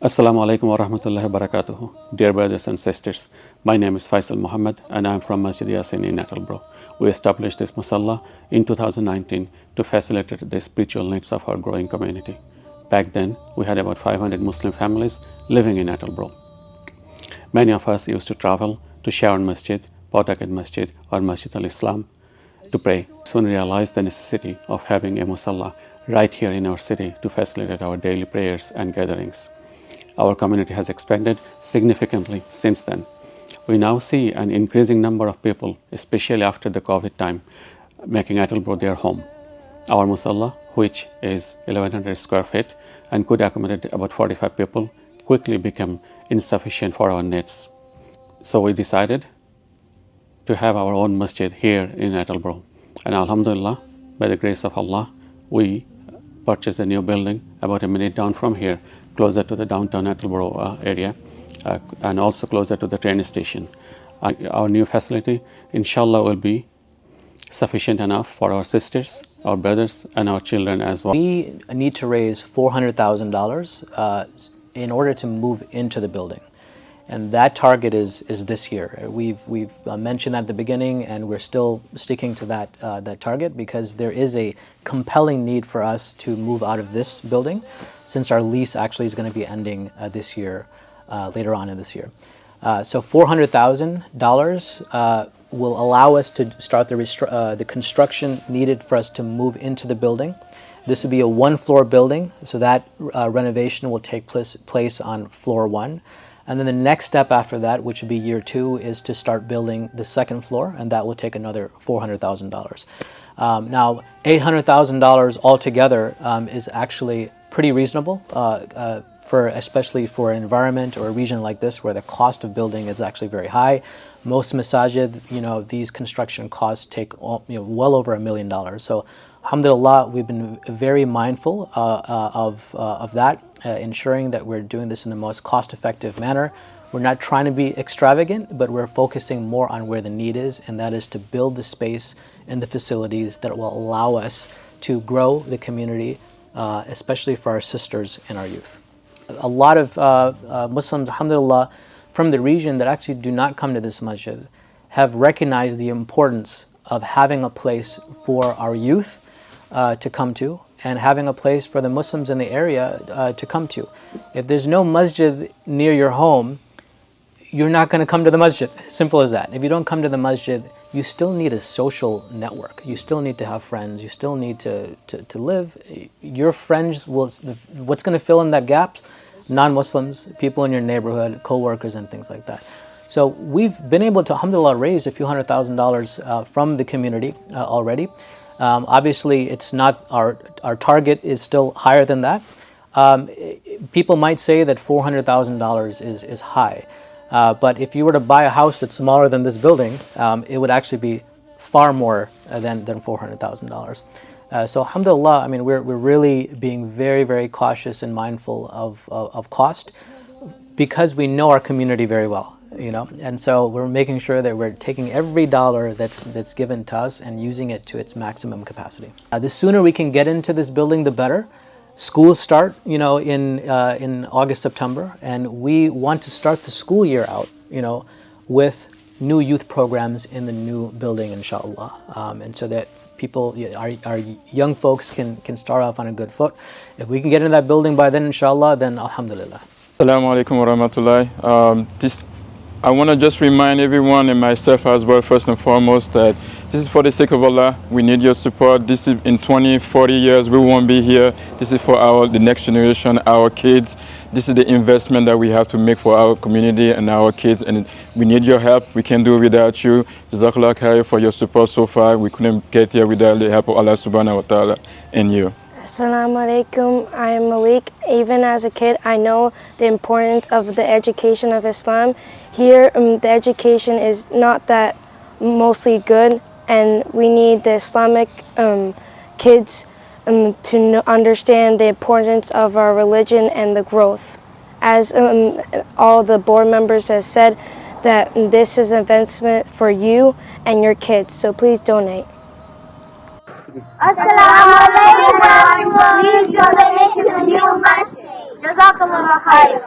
Assalamu alaikum wa rahmatullahi wa barakatuhu. Dear brothers and sisters, my name is Faisal Muhammad and I am from Masjid Yaseen in Attleboro. We established this musalla in 2019 to facilitate the spiritual needs of our growing community. Back then, we had about 500 Muslim families living in Attleboro. Many of us used to travel to Sharon Masjid, Pawtucket Masjid or Masjid al-Islam to pray. Soon realized the necessity of having a musalla right here in our city to facilitate our daily prayers and gatherings. Our community has expanded significantly since then. We now see an increasing number of people, especially after the COVID time, making Attleboro their home. Our musalla, which is 1100 square feet and could accommodate about 45 people, quickly became insufficient for our needs. So we decided to have our own masjid here in Attleboro. And Alhamdulillah, by the grace of Allah, we purchased a new building about a minute down from here, closer to the downtown Attleboro area and also closer to the train station. Our new facility, inshallah, will be sufficient enough for our sisters, our brothers, and our children as well. We need to raise $400,000 in order to move into the building. And that target is this year. We've mentioned that at the beginning, and we're still sticking to that target because there is a compelling need for us to move out of this building, since our lease actually is going to be ending this year, later on in this year. So $400,000 will allow us to start the construction needed for us to move into the building. This will be a one-floor building, so that renovation will take place on floor 1. And then the next step after that, which would be year 2, is to start building the second floor, and that will take another $400,000. Now, $800,000 altogether is actually pretty reasonable, especially for an environment or a region like this where the cost of building is actually very high. Most masajid, these construction costs take well over $1 million. So, alhamdulillah, we've been very mindful of that, ensuring that we're doing this in the most cost-effective manner. We're not trying to be extravagant, but we're focusing more on where the need is, and that is to build the space and the facilities that will allow us to grow the community, especially for our sisters and our youth. A lot of Muslims, alhamdulillah, from the region that actually do not come to this masjid have recognized the importance of having a place for our youth to come to, and having a place for the Muslims in the area to come to. If there's no masjid near your home, you're not going to come to the masjid. Simple as that. If you don't come to the masjid, you still need a social network. You still need to have friends. You still need to live. Your friends what's going to fill in that gap? Non-Muslims, people in your neighborhood, co-workers, and things like that. So we've been able to, alhamdulillah, raise a few $100,000 from the community already. Obviously, it's not our target is still higher than that. People might say that $400,000 is high, but if you were to buy a house that's smaller than this building, it would actually be far more than $400,000. So alhamdulillah, I mean, we're really being very, very cautious and mindful of cost, because we know our community very well. And so we're making sure that we're taking every dollar that's given to us and using it to its maximum capacity. The sooner we can get into this building, the better. Schools start, in August, September, and we want to start the school year out, with new youth programs in the new building, inshallah, and so that people, our young folks can start off on a good foot. If we can get into that building by then, inshallah, then alhamdulillah. Assalamu alaikum wa rahmatullahi. I want to just remind everyone and myself as well, first and foremost, that this is for the sake of Allah. We need your support. This is in 20, 40 years, we won't be here. This is for the next generation, our kids. This is the investment that we have to make for our community and our kids, and we need your help. We can't do it without you. Jazakallah khair for your support so far. We couldn't get here without the help of Allah subhanahu wa ta'ala and you. Assalamu alaikum, I am Malik. Even as a kid, I know the importance of the education of Islam. Here, the education is not that mostly good, and we need the Islamic kids to understand the importance of our religion and the growth. As all the board members have said, that this is an investment for you and your kids, so please donate. Assalamu alaikum. Please donate to the new masjid. Jazakallah khair.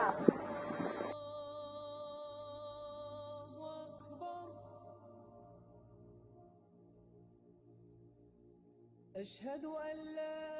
أشهد أن لا